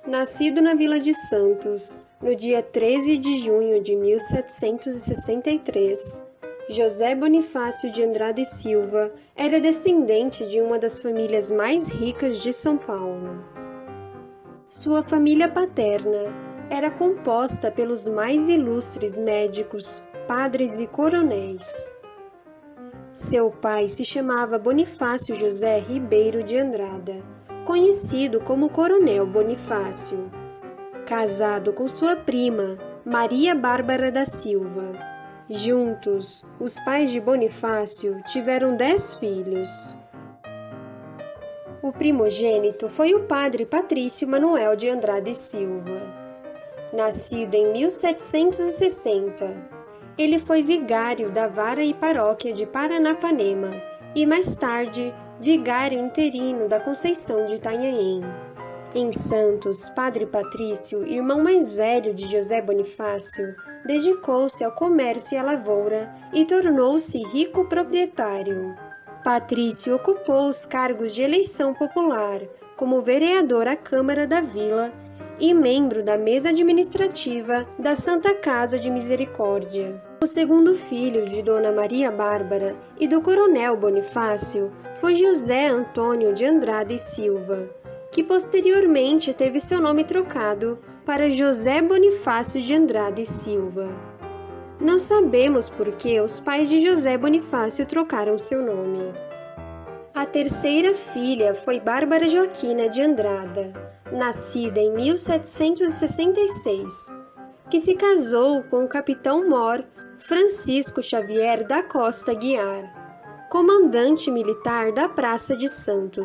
Nascido na Vila de Santos, no dia 13 de junho de 1763, José Bonifácio de Andrade e Silva era descendente de uma das famílias mais ricas de São Paulo. Sua família paterna era composta pelos mais ilustres médicos, padres e coronéis. Seu pai se chamava Bonifácio José Ribeiro de Andrada, conhecido como Coronel Bonifácio, casado com sua prima, Maria Bárbara da Silva. Juntos, os pais de Bonifácio tiveram 10 filhos. O primogênito foi o padre Patrício Manuel de Andrade e Silva. Nascido em 1760, ele foi vigário da vara e paróquia de Paranapanema e, mais tarde, vigário interino da Conceição de Itanhaém. Em Santos, Padre Patrício, irmão mais velho de José Bonifácio, dedicou-se ao comércio e à lavoura e tornou-se rico proprietário. Patrício ocupou os cargos de eleição popular, como vereador à Câmara da Vila e membro da mesa administrativa da Santa Casa de Misericórdia. O segundo filho de Dona Maria Bárbara e do Coronel Bonifácio foi José Antônio de Andrade e Silva, que posteriormente teve seu nome trocado para José Bonifácio de Andrade e Silva. Não sabemos por que os pais de José Bonifácio trocaram seu nome. A terceira filha foi Bárbara Joaquina de Andrada, nascida em 1766, que se casou com o capitão-mor Francisco Xavier da Costa Guiar, comandante militar da Praça de Santos.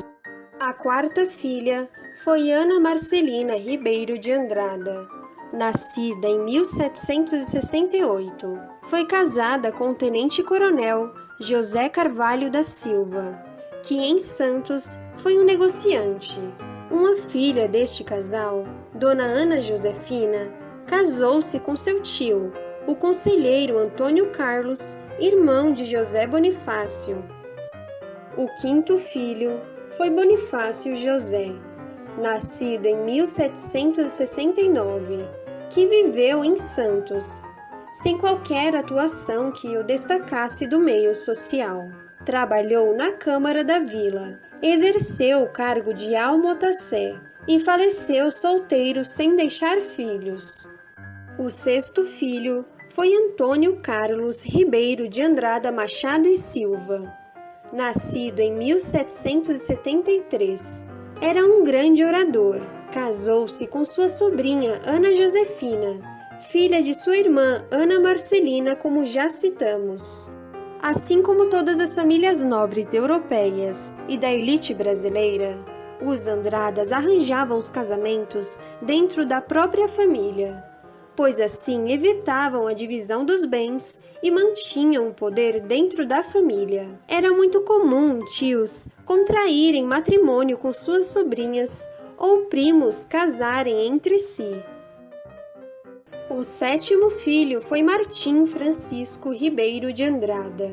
A quarta filha foi Ana Marcelina Ribeiro de Andrada, nascida em 1768. Foi casada com o tenente-coronel José Carvalho da Silva, que em Santos foi um negociante. Uma filha deste casal, Dona Ana Josefina, casou-se com seu tio, o conselheiro Antônio Carlos, irmão de José Bonifácio. O quinto filho foi Bonifácio José, nascido em 1769, que viveu em Santos, sem qualquer atuação que o destacasse do meio social. Trabalhou na Câmara da Vila, exerceu o cargo de almotacé e faleceu solteiro sem deixar filhos. O sexto filho foi Antônio Carlos Ribeiro de Andrada Machado e Silva, nascido em 1773. Era um grande orador. Casou-se com sua sobrinha Ana Josefina, filha de sua irmã Ana Marcelina, como já citamos. Assim como todas as famílias nobres europeias e da elite brasileira, os Andradas arranjavam os casamentos dentro da própria família, pois assim evitavam a divisão dos bens e mantinham o poder dentro da família. Era muito comum tios contraírem matrimônio com suas sobrinhas ou primos casarem entre si. O sétimo filho foi Martim Francisco Ribeiro de Andrada,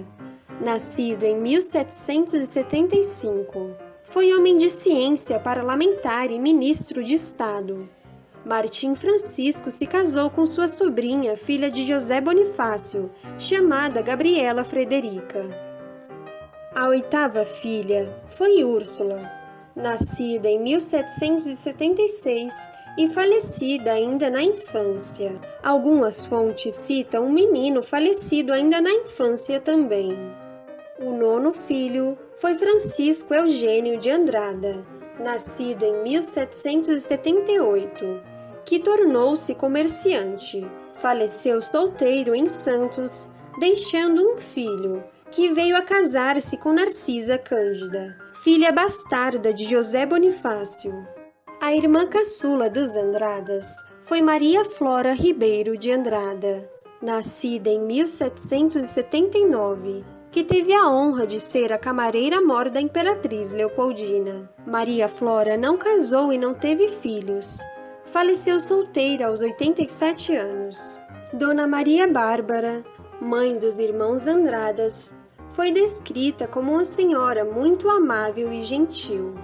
nascido em 1775. Foi homem de ciência, parlamentar e ministro de Estado. Martim Francisco se casou com sua sobrinha, filha de José Bonifácio, chamada Gabriela Frederica. A oitava filha foi Úrsula, nascida em 1776 e falecida ainda na infância. Algumas fontes citam um menino falecido ainda na infância também. O nono filho foi Francisco Eugênio de Andrada, nascido em 1778, que tornou-se comerciante. Faleceu solteiro em Santos, deixando um filho, que veio a casar-se com Narcisa Cândida, filha bastarda de José Bonifácio. A irmã caçula dos Andradas foi Maria Flora Ribeiro de Andrada, nascida em 1779, que teve a honra de ser a camareira-mor da Imperatriz Leopoldina. Maria Flora não casou e não teve filhos. Faleceu solteira aos 87 anos. Dona Maria Bárbara, mãe dos irmãos Andradas, foi descrita como uma senhora muito amável e gentil,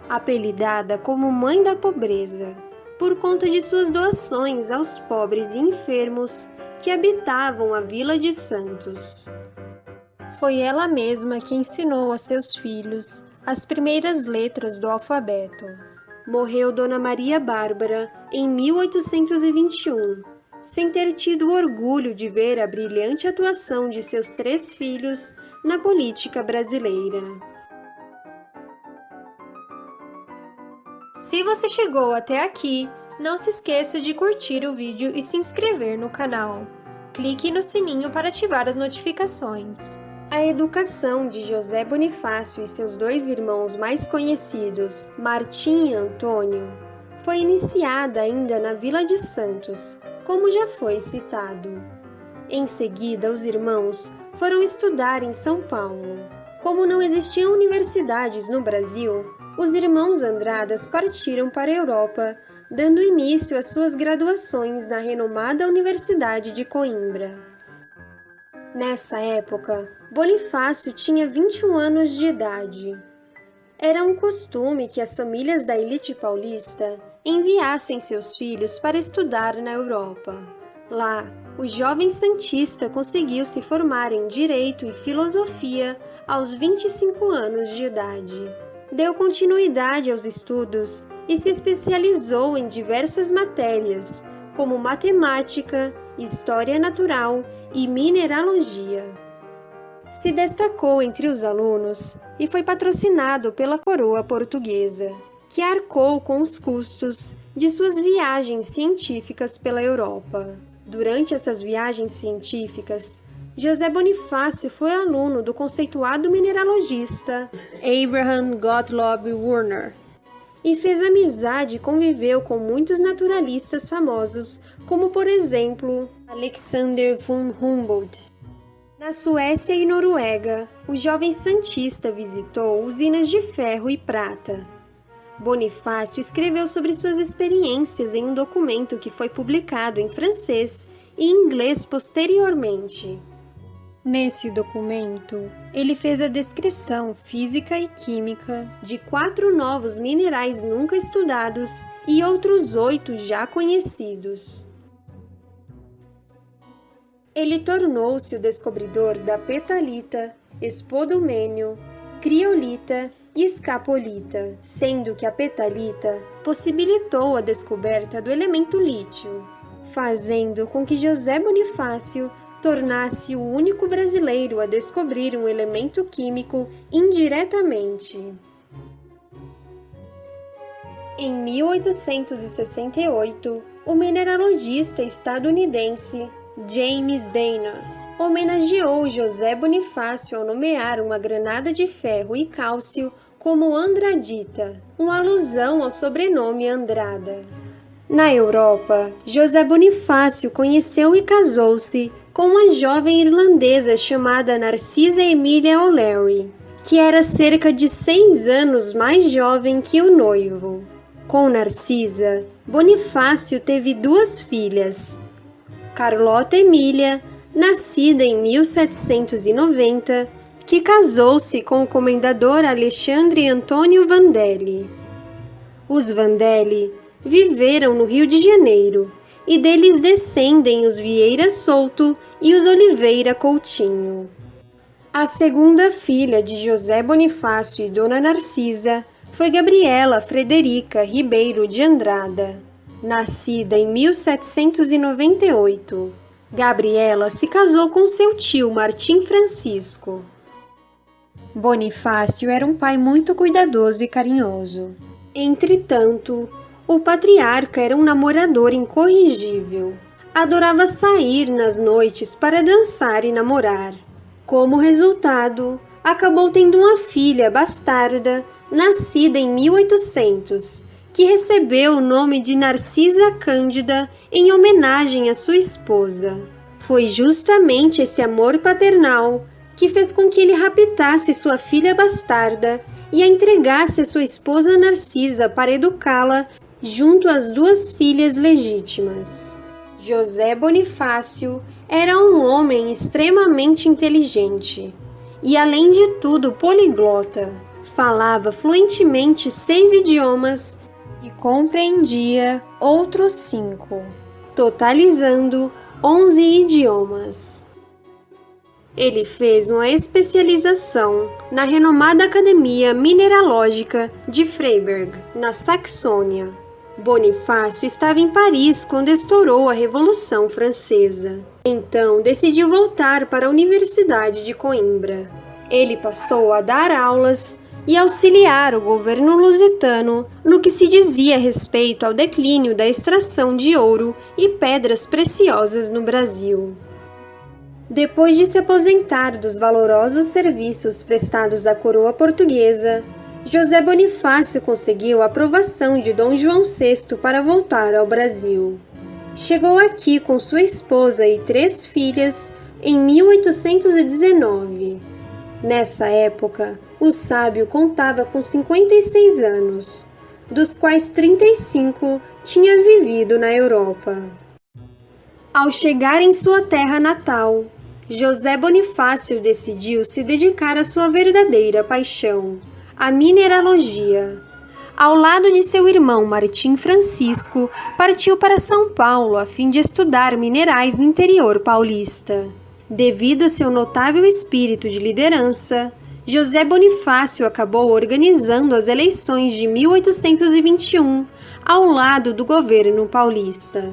apelidada como Mãe da Pobreza, por conta de suas doações aos pobres e enfermos que habitavam a Vila de Santos. Foi ela mesma que ensinou a seus filhos as primeiras letras do alfabeto. Morreu Dona Maria Bárbara em 1821, sem ter tido o orgulho de ver a brilhante atuação de seus 3 filhos na política brasileira. Se você chegou até aqui, não se esqueça de curtir o vídeo e se inscrever no canal. Clique no sininho para ativar as notificações. A educação de José Bonifácio e seus 2 irmãos mais conhecidos, Martim e Antônio, foi iniciada ainda na Vila de Santos, como já foi citado. Em seguida, os irmãos foram estudar em São Paulo. Como não existiam universidades no Brasil, os irmãos Andradas partiram para a Europa, dando início às suas graduações na renomada Universidade de Coimbra. Nessa época, Bonifácio tinha 21 anos de idade. Era um costume que as famílias da elite paulista enviassem seus filhos para estudar na Europa. Lá, o jovem santista conseguiu se formar em Direito e Filosofia aos 25 anos de idade. Deu continuidade aos estudos e se especializou em diversas matérias, como matemática, história natural e mineralogia. Se destacou entre os alunos e foi patrocinado pela coroa portuguesa, que arcou com os custos de suas viagens científicas pela Europa. Durante essas viagens científicas, José Bonifácio foi aluno do conceituado mineralogista Abraham Gottlob Werner e fez amizade e conviveu com muitos naturalistas famosos, como, por exemplo, Alexander von Humboldt. Na Suécia e Noruega, o jovem santista visitou usinas de ferro e prata. Bonifácio escreveu sobre suas experiências em um documento que foi publicado em francês e inglês posteriormente. Nesse documento, ele fez a descrição física e química de 4 novos minerais nunca estudados e outros 8 já conhecidos. Ele tornou-se o descobridor da petalita, espodumênio, criolita e escapolita, sendo que a petalita possibilitou a descoberta do elemento lítio, fazendo com que José Bonifácio tornasse o único brasileiro a descobrir um elemento químico indiretamente. Em 1868, o mineralogista estadunidense James Dana homenageou José Bonifácio ao nomear uma granada de ferro e cálcio como Andradita, uma alusão ao sobrenome Andrada. Na Europa, José Bonifácio conheceu e casou-se com uma jovem irlandesa chamada Narcisa Emilia O'Leary, que era cerca de 6 anos mais jovem que o noivo. Com Narcisa, Bonifácio teve 2 filhas, Carlota Emília, nascida em 1790, que casou-se com o comendador Alexandre Antônio Vandelli. Os Vandelli viveram no Rio de Janeiro, e deles descendem os Vieira Souto e os Oliveira Coutinho. A segunda filha de José Bonifácio e Dona Narcisa foi Gabriela Frederica Ribeiro de Andrada, nascida em 1798. Gabriela se casou com seu tio Martim Francisco. Bonifácio era um pai muito cuidadoso e carinhoso. Entretanto, o patriarca era um namorador incorrigível. Adorava sair nas noites para dançar e namorar. Como resultado, acabou tendo uma filha bastarda, nascida em 1800, que recebeu o nome de Narcisa Cândida em homenagem à sua esposa. Foi justamente esse amor paternal que fez com que ele raptasse sua filha bastarda e a entregasse à sua esposa Narcisa para educá-la junto às 2 filhas legítimas. José Bonifácio era um homem extremamente inteligente e, além de tudo, poliglota. Falava fluentemente 6 idiomas e compreendia outros 5, totalizando 11 idiomas. Ele fez uma especialização na renomada Academia Mineralógica de Freiberg, na Saxônia. Bonifácio estava em Paris quando estourou a Revolução Francesa. Então decidiu voltar para a Universidade de Coimbra. Ele passou a dar aulas e auxiliar o governo lusitano no que se dizia a respeito ao declínio da extração de ouro e pedras preciosas no Brasil. Depois de se aposentar dos valorosos serviços prestados à coroa portuguesa, José Bonifácio conseguiu a aprovação de Dom João VI para voltar ao Brasil. Chegou aqui com sua esposa e 3 filhas em 1819. Nessa época, o sábio contava com 56 anos, dos quais 35 tinha vivido na Europa. Ao chegar em sua terra natal, José Bonifácio decidiu se dedicar à sua verdadeira paixão, a mineralogia. Ao lado de seu irmão Martim Francisco, partiu para São Paulo a fim de estudar minerais no interior paulista. Devido ao seu notável espírito de liderança, José Bonifácio acabou organizando as eleições de 1821 ao lado do governo paulista.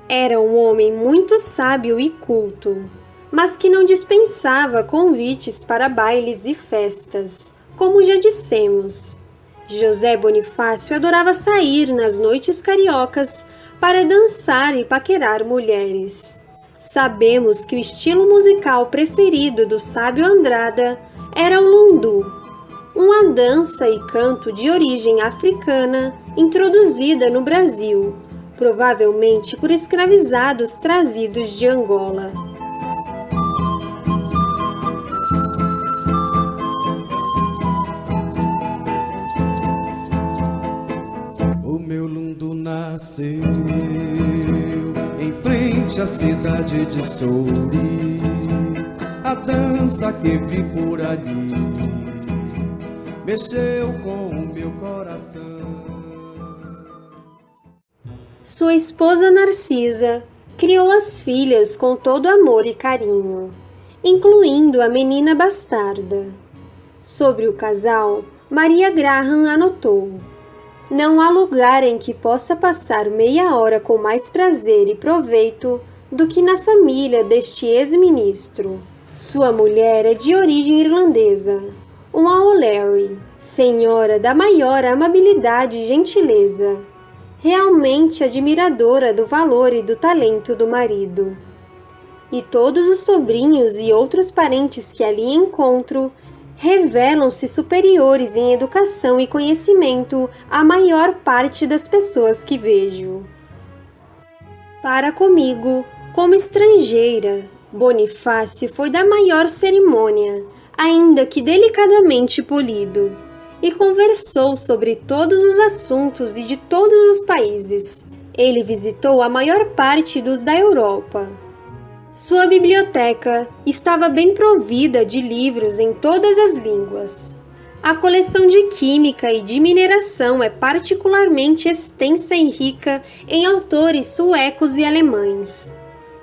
Era um homem muito sábio e culto, mas que não dispensava convites para bailes e festas, como já dissemos. José Bonifácio adorava sair nas noites cariocas para dançar e paquerar mulheres. Sabemos que o estilo musical preferido do sábio Andrada era o lundu, uma dança e canto de origem africana introduzida no Brasil, provavelmente por escravizados trazidos de Angola. O meu lundu nasceu em frente à cidade de Souri, a dança que vi por ali mexeu com o meu coração. Sua esposa Narcisa criou as filhas com todo amor e carinho, incluindo a menina bastarda. Sobre o casal, Maria Graham anotou: não há lugar em que possa passar meia hora com mais prazer e proveito do que na família deste ex-ministro. Sua mulher é de origem irlandesa, uma O'Leary, senhora da maior amabilidade e gentileza, realmente admiradora do valor e do talento do marido. E todos os sobrinhos e outros parentes que ali encontro revelam-se superiores em educação e conhecimento à maior parte das pessoas que vejo. Para comigo, como estrangeira, Bonifácio foi da maior cerimônia, ainda que delicadamente polido, e conversou sobre todos os assuntos e de todos os países. Ele visitou a maior parte dos da Europa. Sua biblioteca estava bem provida de livros em todas as línguas. A coleção de química e de mineração é particularmente extensa e rica em autores suecos e alemães.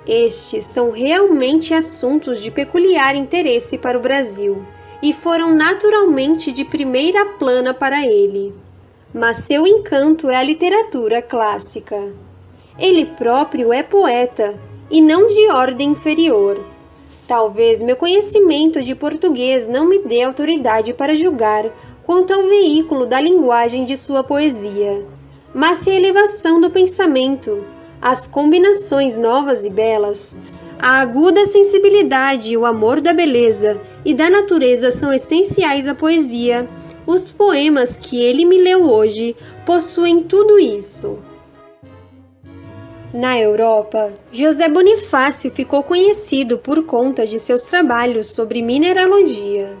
Estes são realmente assuntos de peculiar interesse para o Brasil e foram naturalmente de primeira plana para ele. Mas seu encanto é a literatura clássica. Ele próprio é poeta e não de ordem inferior. Talvez meu conhecimento de português não me dê autoridade para julgar quanto ao veículo da linguagem de sua poesia, mas se a elevação do pensamento, as combinações novas e belas, a aguda sensibilidade e o amor da beleza e da natureza são essenciais à poesia, os poemas que ele me leu hoje possuem tudo isso. Na Europa, José Bonifácio ficou conhecido por conta de seus trabalhos sobre mineralogia.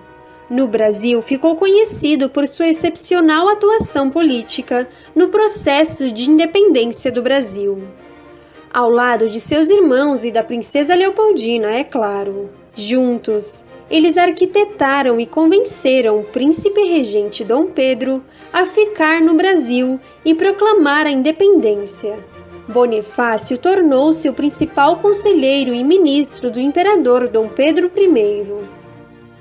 No Brasil, ficou conhecido por sua excepcional atuação política no processo de independência do Brasil. ao lado de seus irmãos e da princesa Leopoldina, é claro. Juntos, eles arquitetaram e convenceram o príncipe regente Dom Pedro a ficar no Brasil e proclamar a independência. Bonifácio tornou-se o principal conselheiro e ministro do imperador Dom Pedro I.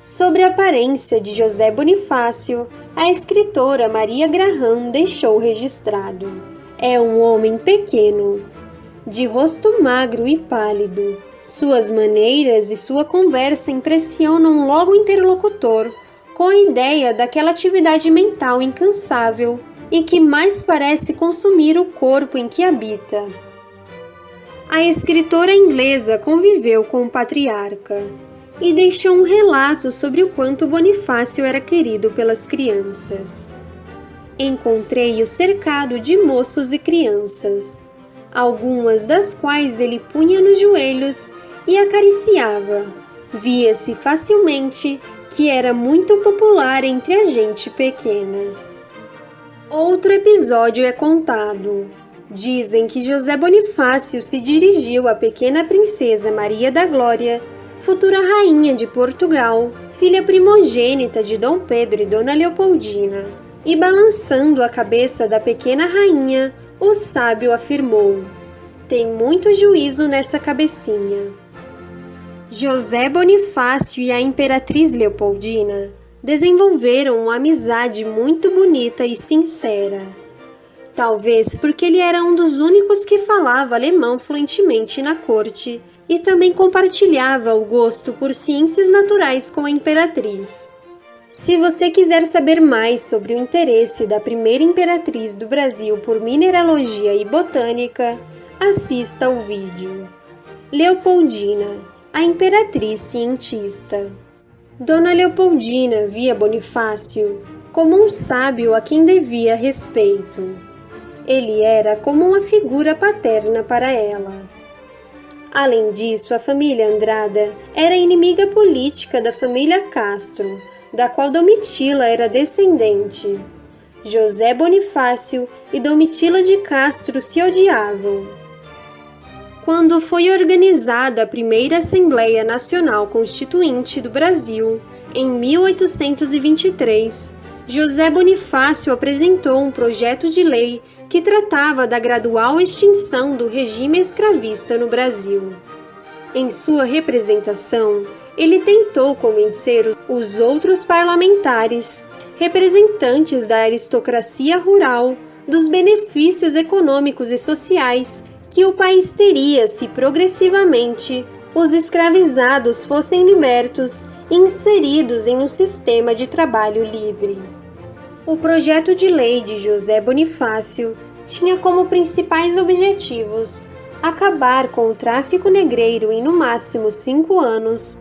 Sobre a aparência de José Bonifácio, a escritora Maria Graham deixou registrado: é um homem pequeno, de rosto magro e pálido. Suas maneiras e sua conversa impressionam logo o interlocutor com a ideia daquela atividade mental incansável e que mais parece consumir o corpo em que habita. A escritora inglesa conviveu com o patriarca e deixou um relato sobre o quanto Bonifácio era querido pelas crianças. Encontrei-o cercado de moços e crianças, algumas das quais ele punha nos joelhos e acariciava. Via-se facilmente que era muito popular entre a gente pequena. Outro episódio é contado. Dizem que José Bonifácio se dirigiu à pequena princesa Maria da Glória, futura rainha de Portugal, filha primogênita de Dom Pedro e Dona Leopoldina, e balançando a cabeça da pequena rainha, o sábio afirmou: tem muito juízo nessa cabecinha. José Bonifácio e a imperatriz Leopoldina desenvolveram uma amizade muito bonita e sincera. Talvez porque ele era um dos únicos que falava alemão fluentemente na corte e também compartilhava o gosto por ciências naturais com a imperatriz. Se você quiser saber mais sobre o interesse da primeira imperatriz do Brasil por mineralogia e botânica, assista ao vídeo. Leopoldina, a imperatriz cientista. Dona Leopoldina via Bonifácio como um sábio a quem devia respeito. Ele era como uma figura paterna para ela. Além disso, a família Andrada era inimiga política da família Castro, da qual Domitila era descendente. José Bonifácio e Domitila de Castro se odiavam. Quando foi organizada a primeira Assembleia Nacional Constituinte do Brasil, em 1823, José Bonifácio apresentou um projeto de lei que tratava da gradual extinção do regime escravista no Brasil. Em sua representação, ele tentou convencer os outros parlamentares, representantes da aristocracia rural, dos benefícios econômicos e sociais que o país teria se progressivamente os escravizados fossem libertos e inseridos em um sistema de trabalho livre. O projeto de lei de José Bonifácio tinha como principais objetivos acabar com o tráfico negreiro em no máximo 5 anos,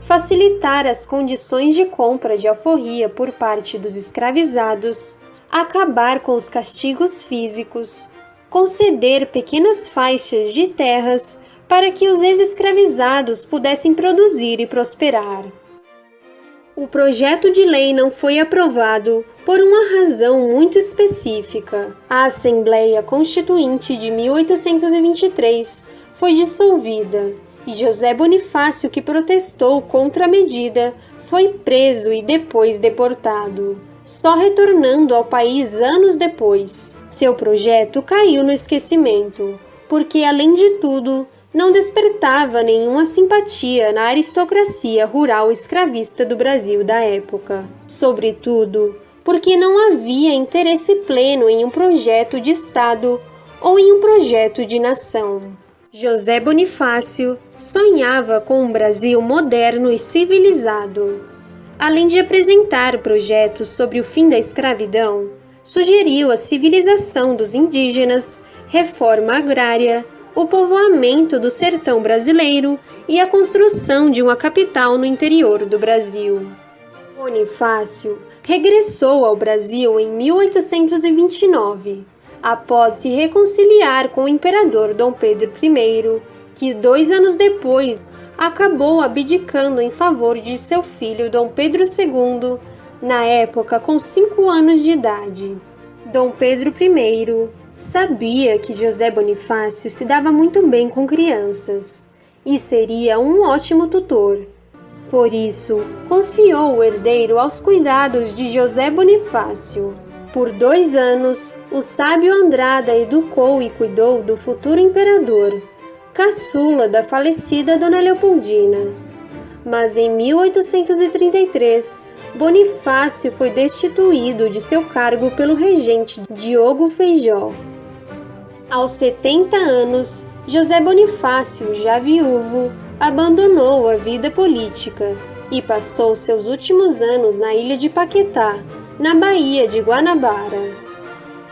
facilitar as condições de compra de alforria por parte dos escravizados, acabar com os castigos físicos, conceder pequenas faixas de terras para que os ex-escravizados pudessem produzir e prosperar. O projeto de lei não foi aprovado por uma razão muito específica. A Assembleia Constituinte de 1823 foi dissolvida e José Bonifácio, que protestou contra a medida, foi preso e depois deportado, só retornando ao país anos depois. Seu projeto caiu no esquecimento, porque, além de tudo, não despertava nenhuma simpatia na aristocracia rural escravista do Brasil da época. Sobretudo, porque não havia interesse pleno em um projeto de Estado ou em um projeto de nação. José Bonifácio sonhava com um Brasil moderno e civilizado. Além de apresentar projetos sobre o fim da escravidão, sugeriu a civilização dos indígenas, reforma agrária, o povoamento do sertão brasileiro e a construção de uma capital no interior do Brasil. Bonifácio regressou ao Brasil em 1829, após se reconciliar com o imperador Dom Pedro I, que 2 anos depois acabou abdicando em favor de seu filho Dom Pedro II, na época com 5 anos de idade. Dom Pedro I Sabia que José Bonifácio se dava muito bem com crianças e seria um ótimo tutor. Por isso, confiou o herdeiro aos cuidados de José Bonifácio. Por 2 anos, o sábio Andrada educou e cuidou do futuro imperador, caçula da falecida Dona Leopoldina. Mas em 1833, Bonifácio foi destituído de seu cargo pelo regente Diogo Feijó. Aos 70 anos, José Bonifácio, já viúvo, abandonou a vida política e passou seus últimos anos na ilha de Paquetá, na Baía de Guanabara.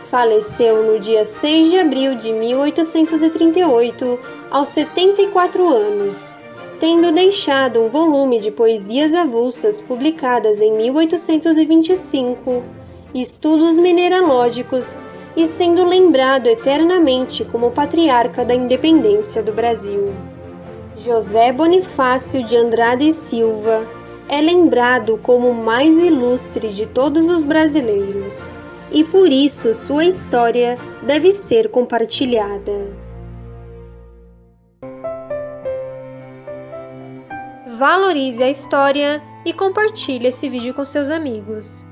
Faleceu no dia 6 de abril de 1838, aos 74 anos, tendo deixado um volume de poesias avulsas publicadas em 1825, estudos mineralógicos e sendo lembrado eternamente como patriarca da independência do Brasil. José Bonifácio de Andrada e Silva é lembrado como o mais ilustre de todos os brasileiros, e por isso sua história deve ser compartilhada. Valorize a história e compartilhe esse vídeo com seus amigos.